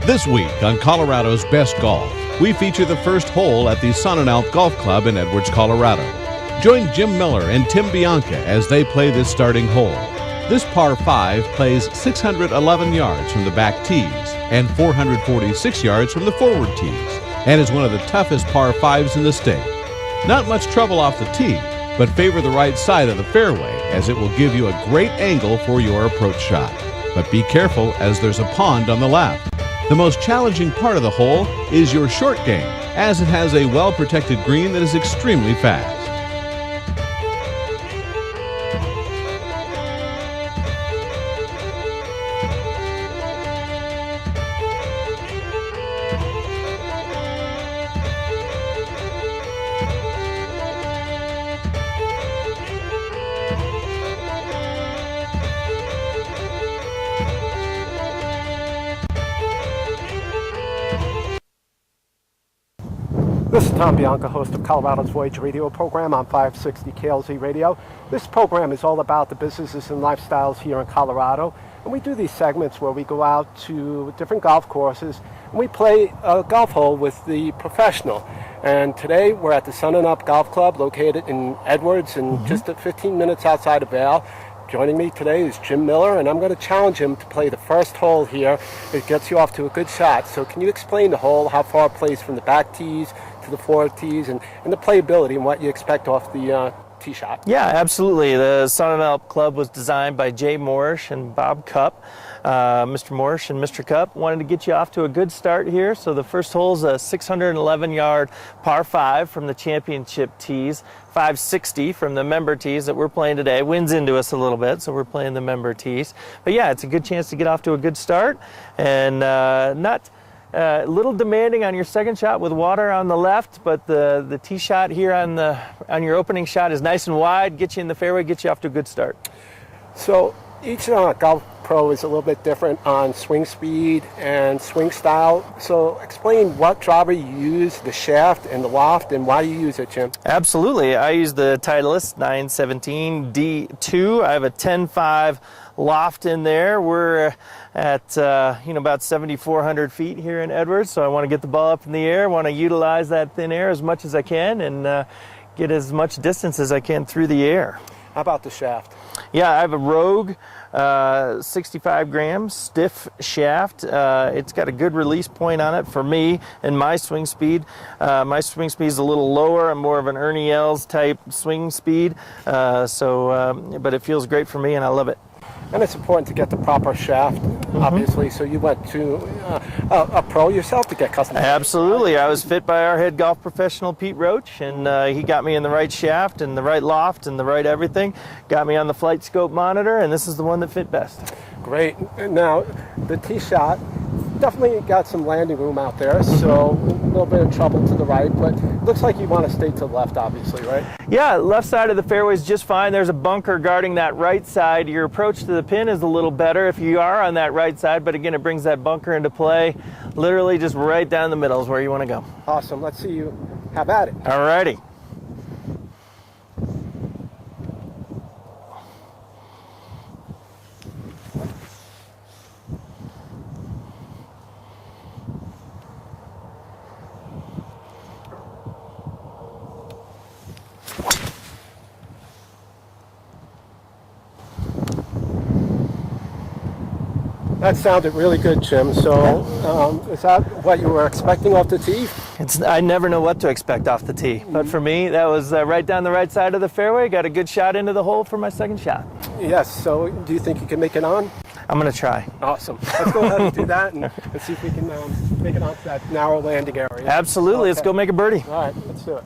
This week on Colorado's Best Golf, we feature the first hole at the Sonnenalp Golf Club in Edwards, Colorado. Join Jim Miller and Tim Bianca as they play this starting hole. This par 5 plays 611 yards from the back tees and 446 yards from the forward tees, and is one of the toughest par 5s in the state. Not much trouble off the tee, but favor the right side of the fairway as it will give you a great angle for your approach shot. But be careful as there's a pond on the left. The most challenging part of the hole is your short game, as it has a well-protected green that is extremely fast. This is Tom Bianca, host of Colorado's Voyage radio program on 560 KLZ Radio. This program is all about the businesses and lifestyles here in Colorado. And we do these segments where we go out to different golf courses and we play a golf hole with the professional. And today we're at the Sonnenalp Golf Club located in Edwards and just 15 minutes outside of Vail. Joining me today is Jim Miller, and I'm going to challenge him to play the first hole here. It gets you off to a good shot. So can you explain the hole, how far it plays from the back tees to the forward tees, and the playability and what you expect off the tee shot? Yeah, absolutely. The Sonnenalp Club was designed by Jay Morrish and Bob Cupp. Mr. Morrish and Mr. Cupp wanted to get you off to a good start here. So the first hole is a 611-yard par 5 from the championship tees, 560 from the member tees that we're playing today. Wind's into us a little bit, so we're playing the member tees. But yeah, it's a good chance to get off to a good start, and not a little demanding on your second shot with water on the left, but the tee shot here on your opening shot is nice and wide, get you in the fairway, get you off to a good start. So each golf pro is a little bit different on swing speed and swing style. So explain what driver you use, the shaft and the loft, and why you use it, Jim. Absolutely. I use the Titleist 917 D2. I have a 10.5 loft in there. We're at about 7,400 feet here in Edwards, so I want to get the ball up in the air, want to utilize that thin air as much as I can, and get as much distance as I can through the air. How about the shaft? Yeah, I have a Rogue 65 grams stiff shaft. It's got a good release point on it for me and my swing speed. My swing speed is a little lower. I'm more of an Ernie Els type swing speed, but it feels great for me and I love it. And it's important to get the proper shaft, obviously. So you went to a pro yourself to get custom. Absolutely. I was fit by our head golf professional, Pete Roach, and he got me in the right shaft and the right loft and the right everything. Got me on the flight scope monitor, and this is the one that fit best. Great. Now, the tee shot, definitely got some landing room out there, so a little bit of trouble to the right, but it looks like you want to stay to the left, obviously, right? Yeah, left side of the fairway is just fine. There's a bunker guarding that right side. Your approach to the pin is a little better if you are on that right side, but again, it brings that bunker into play. Literally just right down the middle is where you want to go. Awesome. Let's see you have at it. All righty. That sounded really good, Jim. So is that what you were expecting off the tee? I never know what to expect off the tee. But for me, that was right down the right side of the fairway. Got a good shot into the hole for my second shot. Yes. So do you think you can make it on? I'm going to try. Awesome. Let's go ahead and do that and see if we can make it onto that narrow landing area. Absolutely. Okay. Let's go make a birdie. All right. Let's do it.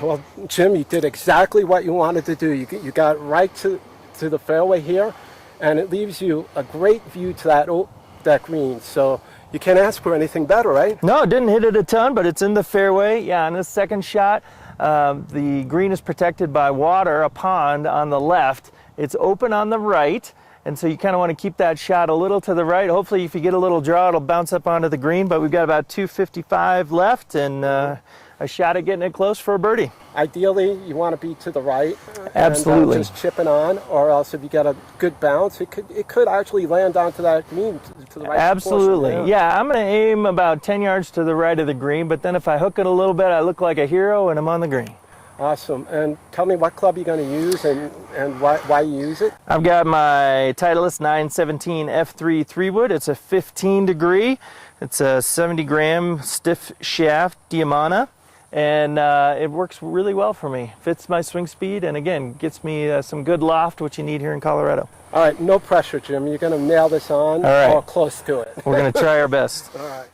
Well, Jim, you did exactly what you wanted to do. You got right to the fairway here, and it leaves you a great view to that green. So you can't ask for anything better, right? No, it didn't hit it a ton, but it's in the fairway. Yeah, on this second shot, the green is protected by water, a pond on the left. It's open on the right, and so you kind of want to keep that shot a little to the right. Hopefully, if you get a little draw, it'll bounce up onto the green, but we've got about 255 left, and I a shot at getting it close for a birdie. Ideally, you want to be to the right. Absolutely. And, just chipping on, or else if you get a good bounce, it could actually land onto that green to the right. Absolutely. Portion. Yeah, I'm going to aim about 10 yards to the right of the green, but then if I hook it a little bit, I look like a hero and I'm on the green. Awesome. And tell me what club you're going to use and why you use it. I've got my Titleist 917 F3 3-wood. It's a 15 degree. It's a 70-gram stiff shaft Diamana, and it works really well for me. Fits my swing speed, and again, gets me some good loft, which you need here in Colorado. All right, no pressure, Jim. You're going to nail this on or close to it. We're going to try our best. All right.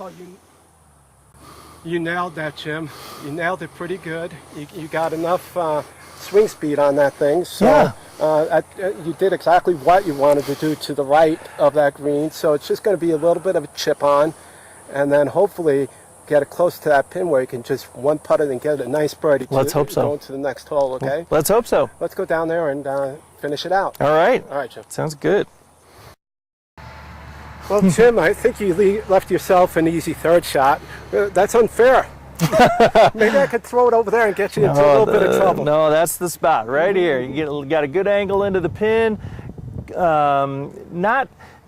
Oh, you nailed that, Jim. You nailed it pretty good. You got enough swing speed on that thing. So Yeah. You did exactly what you wanted to do to the right of that green. So it's just going to be a little bit of a chip on, and then hopefully get it close to that pin where you can just one putt it and get a nice birdie. Let's hope so. Going to the next hole, okay? Let's hope so. Let's go down there and finish it out. All right. All right, Jim. Sounds good. Well, Jim, I think you left yourself an easy third shot. That's unfair. Maybe I could throw it over there and get you into a little bit of trouble. No, that's the spot right here. You got a good angle into the pin.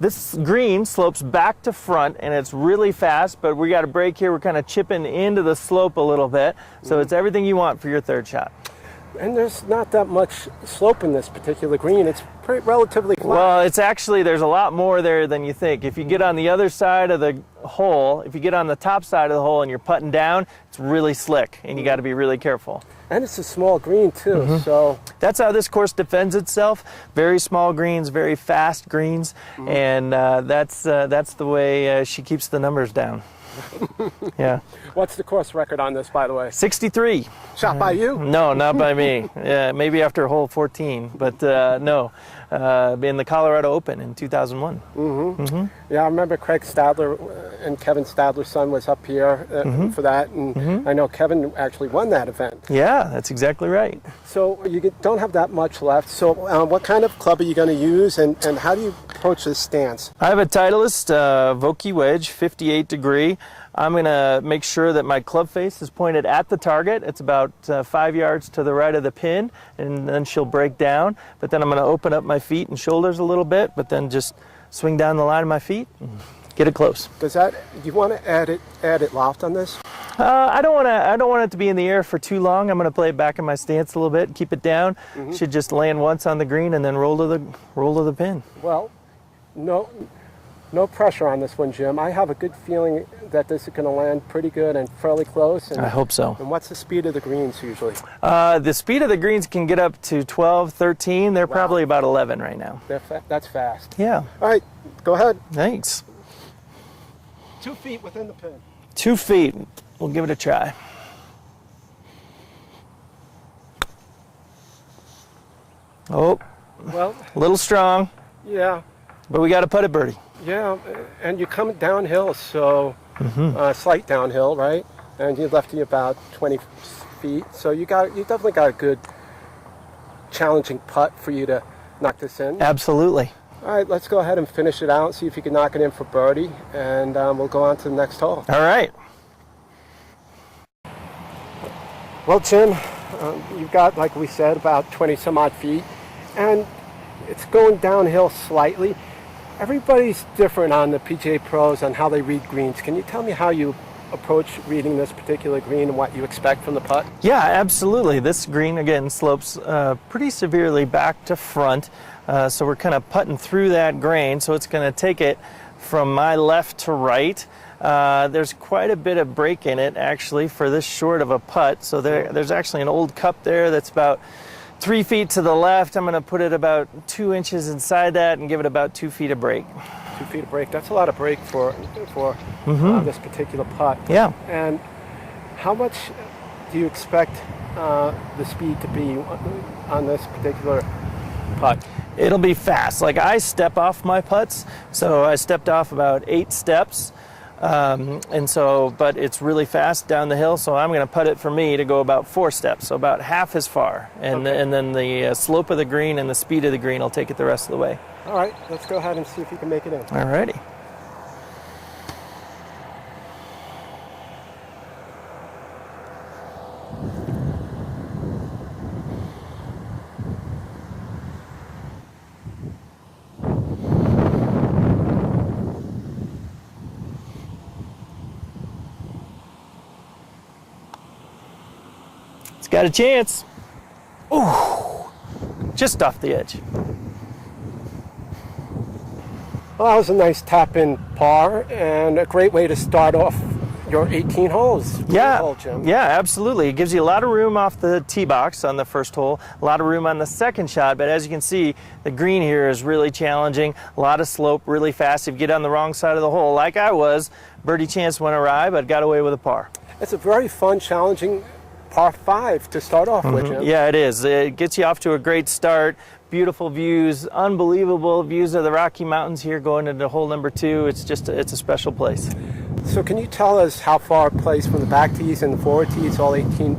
This green slopes back to front and it's really fast, but we got a break here. We're kind of chipping into the slope a little bit, so it's everything you want for your third shot. And there's not that much slope in this particular green. It's pretty relatively flat. Well, it's actually, there's a lot more there than you think. If you get on the other side of the hole, if you get on the top side of the hole and you're putting down, it's really slick and you got to be really careful. And it's a small green too, so that's how this course defends itself. Very small greens, very fast greens, and that's the way she keeps the numbers down. Yeah. What's the course record on this, by the way? 63. Shot by you? No, not by me. Yeah, maybe after hole 14, but no. In the Colorado Open in 2001. Yeah, I remember Craig Stadler and Kevin Stadler's son was up here for that, and I know Kevin actually won that event. Yeah, that's exactly right. So you don't have that much left. So what kind of club are you going to use, and how do you approach this stance? I have a Titleist Vokey wedge, 58 degree. I'm going to make sure that my club face is pointed at the target. It's about 5 yards to the right of the pin, and then she'll break down. But then I'm going to open up my feet and shoulders a little bit, but then just swing down the line of my feet and get it close. Do you want to add it loft on this? I don't want it to be in the air for too long. I'm going to play it back in my stance a little bit, keep it down. Should just land once on the green and then roll to the pin. Well, no pressure on this one, Jim. I have a good feeling that this is going to land pretty good and fairly close. And, I hope so. And what's the speed of the greens usually? The speed of the greens can get up to 12, 13. They're probably about 11 right now. That's fast. Yeah. All right, go ahead. Thanks. 2 feet within the pin. 2 feet. We'll give it a try. Oh. Well. A little strong. Yeah. But we got to putt it birdie. Yeah, and you come downhill, so slight downhill, right? And you left you about 20 feet, so you definitely got a good, challenging putt for you to knock this in. Absolutely. All right, let's go ahead and finish it out, see if you can knock it in for birdie, and we'll go on to the next hole. All right. Well, Jim, you've got, like we said, about 20 some odd feet, and it's going downhill slightly. Everybody's different on the PGA Pros on how they read greens. Can you tell me how you approach reading this particular green and what you expect from the putt? Yeah, absolutely. This green, again, slopes pretty severely back to front, so we're kind of putting through that grain, so it's going to take it from my left to right. There's quite a bit of break in it, actually, for this short of a putt, so there's actually an old cup there that's about 3 feet to the left. I'm going to put it about 2 inches inside that and give it about 2 feet of break. 2 feet of break. That's a lot of break for this particular putt. Yeah. And how much do you expect the speed to be on this particular putt? It'll be fast. Like, I step off my putts, so I stepped off about 8 steps. But it's really fast down the hill, so I'm going to putt it for me to go about 4 steps, so about half as far. And then the slope of the green and the speed of the green will take it the rest of the way. All right, let's go ahead and see if you can make it in. All righty. It's got a chance. Ooh, just off the edge. Well, that was a nice tap-in par and a great way to start off your 18 holes. Yeah, absolutely. It gives you a lot of room off the tee box on the first hole, a lot of room on the second shot, but as you can see, the green here is really challenging, a lot of slope, really fast. If you get on the wrong side of the hole, like I was, birdie chance went awry, but got away with a par. It's a very fun, challenging par 5 to start off with, Jim. Yeah, it is. It gets you off to a great start. Beautiful views, unbelievable views of the Rocky Mountains here going into hole number 2. It's a special place. So can you tell us how far it plays from the back tees and the forward tees, all 18?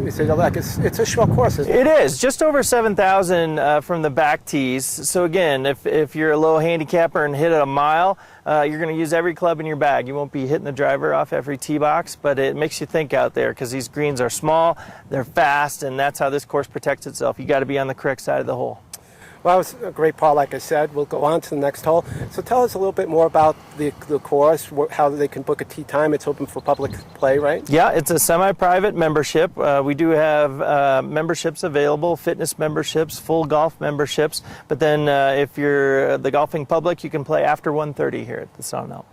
Is it like it's a short course, isn't it? It is, just over 7,000 from the back tees. So again, if you're a low handicapper and hit it a mile, you're going to use every club in your bag. You won't be hitting the driver off every tee box, but it makes you think out there because these greens are small, they're fast, and that's how this course protects itself. You got to be on the correct side of the hole. Well, that was a great par, like I said. We'll go on to the next hole. So tell us a little bit more about the course, how they can book a tee time. It's open for public play, right? Yeah, it's a semi-private membership. We do have memberships available, fitness memberships, full golf memberships. But then if you're the golfing public, you can play after 1:30 here at the Sonnenalp.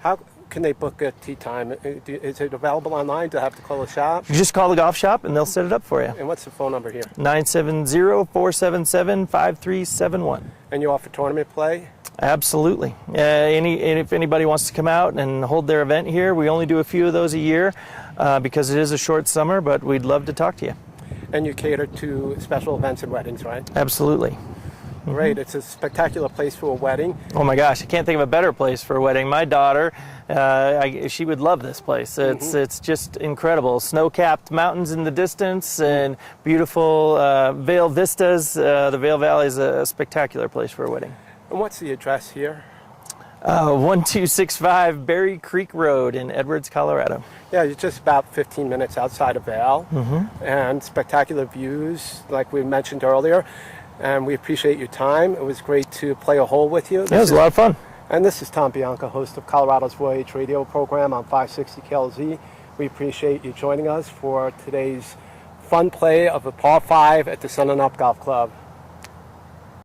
How can they book a tee time? Is it available online? Do I have to call a shop? You just call the golf shop and they'll set it up for you. And what's the phone number here? 970-477-5371. And you offer tournament play? Absolutely. If anybody wants to come out and hold their event here, we only do a few of those a year because it is a short summer, but we'd love to talk to you. And you cater to special events and weddings, right? Absolutely. Great. It's a spectacular place for a wedding. Oh my gosh, I can't think of a better place for a wedding. My daughter, she would love this place. It's just incredible. Snow-capped mountains in the distance and beautiful Vail vistas. The Vail Valley is a spectacular place for a wedding. And what's the address here? 1265 Berry Creek Road in Edwards, Colorado. Yeah, you're just about 15 minutes outside of Vail. And spectacular views, like we mentioned earlier. And we appreciate your time. It was great to play a hole with you. It was a lot of fun. And this is Tom Bianca, host of Colorado's Voyage radio program on 560 KLZ. We appreciate you joining us for today's fun play of a par 5 at the Sonnenalp Golf Club.